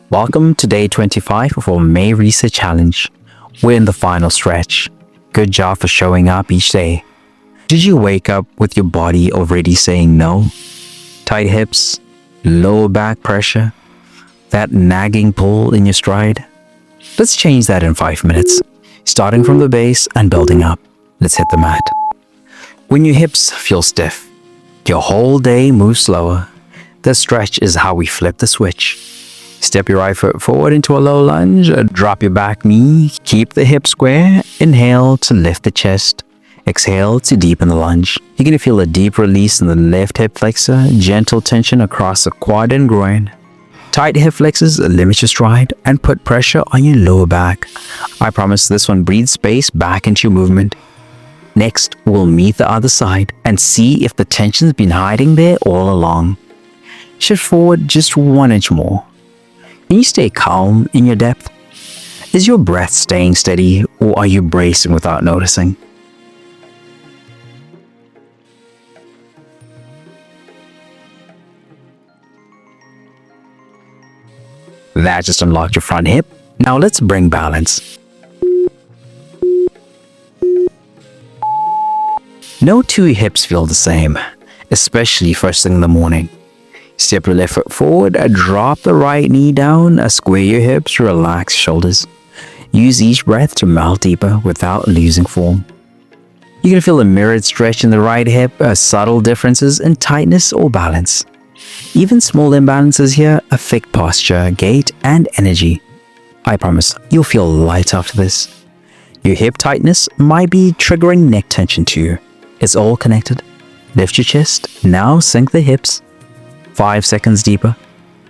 Welcome to day 25 of our May Reset Challenge. We're in the final stretch. Good job for showing up each day. Did you wake up with your body already saying no? Tight hips, lower back pressure, that nagging pull in your stride? Let's change that in 5 minutes, starting from the base and building up. Let's hit the mat. When your hips feel stiff, your whole day moves slower. The stretch is how we flip the switch. Step your right foot forward into a low lunge, drop your back knee, keep the hip square, inhale to lift the chest, exhale to deepen the lunge. You're going to feel a deep release in the left hip flexor, gentle tension across the quad and groin. Tight hip flexors limit your stride and put pressure on your lower back. I promise this one breathes space back into your movement. Next, we'll meet the other side and see if the tension's been hiding there all along. Shift forward just 1 inch more. Can you stay calm in your depth? Is your breath staying steady, or are you bracing without noticing? That just unlocked your front hip. Now let's bring balance. No two hips feel the same, especially first thing in the morning. Step your left foot forward, drop the right knee down, square your hips, relax shoulders. Use each breath to melt deeper without losing form. You're going to feel a mirrored stretch in the right hip, subtle differences in tightness or balance. Even small imbalances here affect posture, gait, and energy. I promise you'll feel light after this. Your hip tightness might be triggering neck tension too. It's all connected. Lift your chest, now sink the hips. 5 seconds deeper.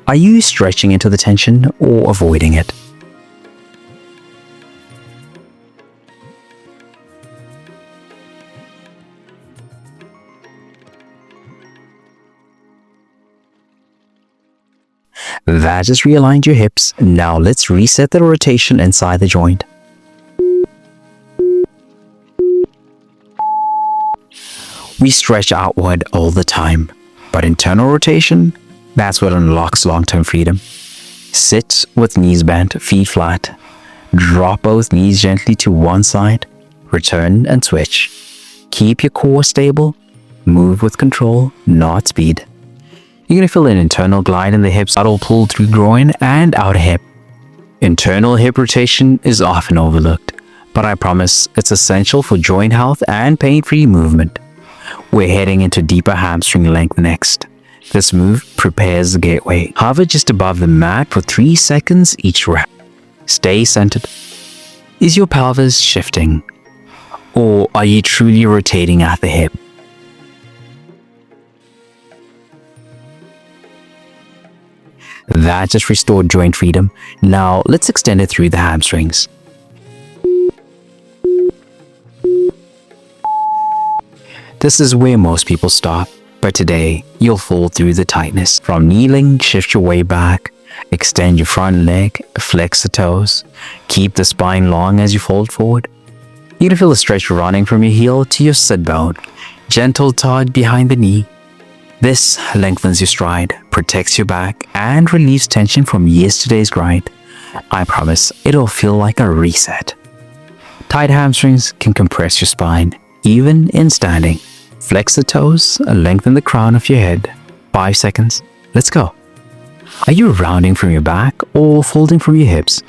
Are you stretching into the tension or avoiding it? That just realigned your hips. Now let's reset the rotation inside the joint. We stretch outward all the time, but internal rotation, that's what unlocks long-term freedom. Sit with knees bent, feet flat. Drop both knees gently to one side. Return and switch. Keep your core stable. Move with control, not speed. You're going to feel an internal glide in the hips, subtle pull through groin and outer hip. Internal hip rotation is often overlooked, but I promise it's essential for joint health and pain-free movement. We're heading into deeper hamstring length next. This move prepares the gateway. Hover just above the mat for 3 seconds each rep. Stay centered. Is your pelvis shifting? Or are you truly rotating at the hip? That just restored joint freedom. Now let's extend it through the hamstrings. This is where most people stop, but today you'll fall through the tightness. From kneeling, shift your way back, extend your front leg, flex the toes, keep the spine long as you fold forward. You're gonna feel a stretch running from your heel to your sit bone, gentle tug behind the knee. This lengthens your stride, protects your back, and relieves tension from yesterday's grind. I promise it'll feel like a reset. Tight hamstrings can compress your spine, even in standing. Flex the toes, lengthen the crown of your head. 5 seconds. Let's go. Are you rounding from your back or folding from your hips?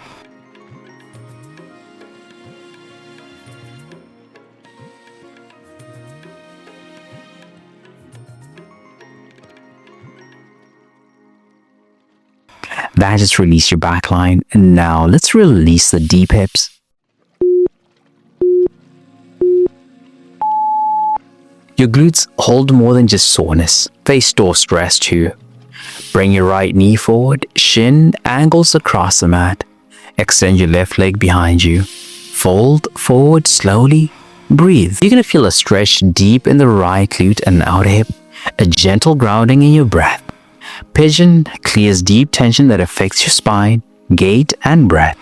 That just released your back line. And now let's release the deep hips. Your glutes hold more than just soreness. They store stress too. Bring your right knee forward, shin angles across the mat. Extend your left leg behind you. Fold forward slowly. Breathe. You're going to feel a stretch deep in the right glute and outer hip. A gentle grounding in your breath. Pigeon clears deep tension that affects your spine, gait, and breath.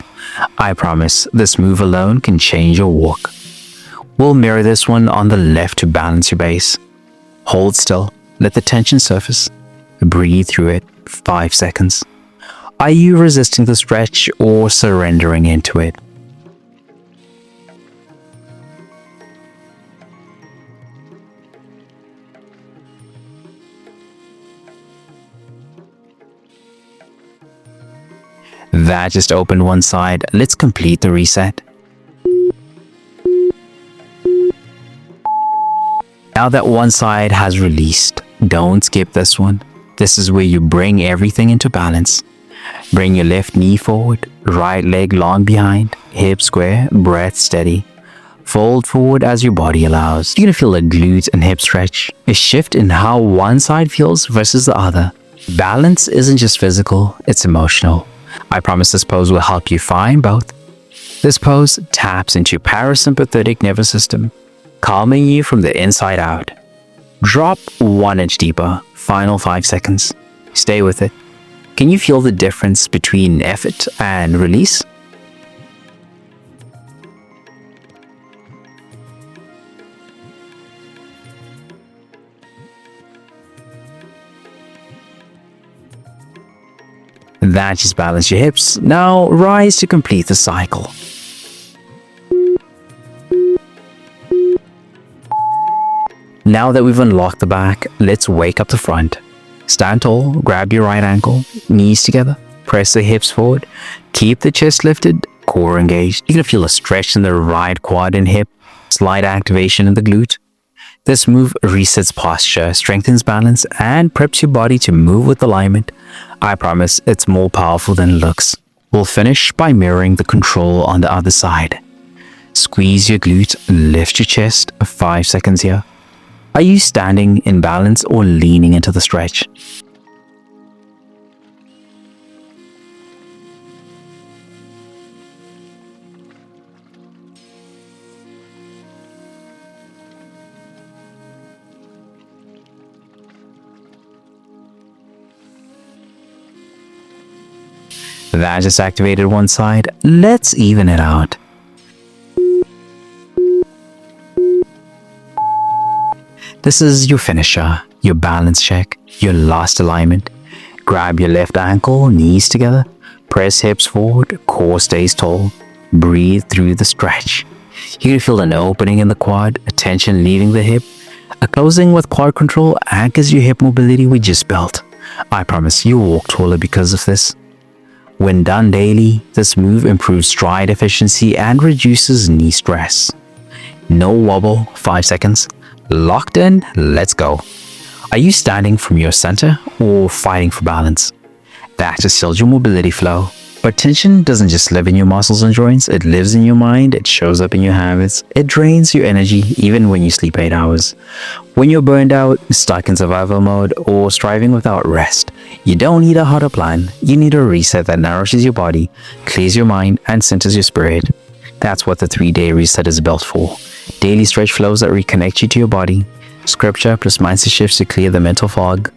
I promise this move alone can change your walk. We'll mirror this one on the left to balance your base. Hold still, let the tension surface. Breathe through it, 5 seconds. Are you resisting the stretch or surrendering into it? That just opened one side. Let's complete the reset. Now that one side has released, don't skip this one. This is where you bring everything into balance. Bring your left knee forward, right leg long behind, hip square, breath steady. Fold forward as your body allows. You're gonna feel a glute and hip stretch, a shift in how one side feels versus the other. Balance isn't just physical, it's emotional. I promise this pose will help you find both. This pose taps into your parasympathetic nervous system, calming you from the inside out. Drop 1 inch deeper, final 5 seconds. Stay with it. Can you feel the difference between effort and release? That just balance your hips. Now rise to complete the cycle. Now that we've unlocked the back, let's wake up the front. Stand tall, grab your right ankle, knees together, press the hips forward, keep the chest lifted, core engaged. You're gonna feel a stretch in the right quad and hip, slight activation in the glute. This move resets posture, strengthens balance, and preps your body to move with alignment. I promise it's more powerful than it looks. We'll finish by mirroring the control on the other side. Squeeze your glute, lift your chest, 5 seconds here. Are you standing in balance or leaning into the stretch? That just activated one side. Let's even it out. This is your finisher, your balance check, your last alignment. Grab your left ankle, knees together, press hips forward, core stays tall. Breathe through the stretch. You can feel an opening in the quad, a tension leaving the hip. A closing with quad control anchors your hip mobility we just built. I promise you'll walk taller because of this. When done daily, this move improves stride efficiency and reduces knee stress. No wobble, 5 seconds. Locked in, let's go. Are you standing from your center or fighting for balance? That just seals your mobility flow. But tension doesn't just live in your muscles and joints, it lives in your mind, it shows up in your habits, it drains your energy even when you sleep 8 hours. When you're burned out, stuck in survival mode, or striving without rest, you don't need a harder plan, you need a reset that nourishes your body, clears your mind, and centers your spirit. That's what the 3-day reset is built for. Daily stretch flows that reconnect you to your body, scripture plus mindset shifts to clear the mental fog,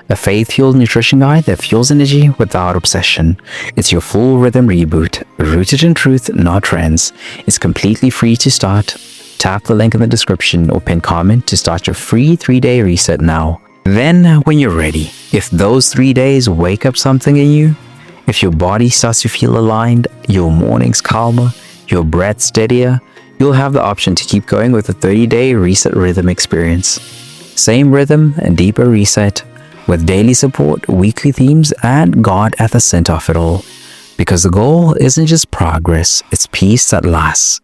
a faith-fueled nutrition guide that fuels energy without obsession. It's your full rhythm reboot, rooted in truth, not trends. It's completely free to start. Tap the link in the description or pin comment to start your free 3-day reset now. Then, when you're ready, if those 3 days wake up something in you, if your body starts to feel aligned, your mornings calmer, your breath steadier, you'll have the option to keep going with the 30-day reset rhythm experience. Same rhythm and deeper reset, with daily support, weekly themes, and God at the center of it all. Because the goal isn't just progress, it's peace that lasts.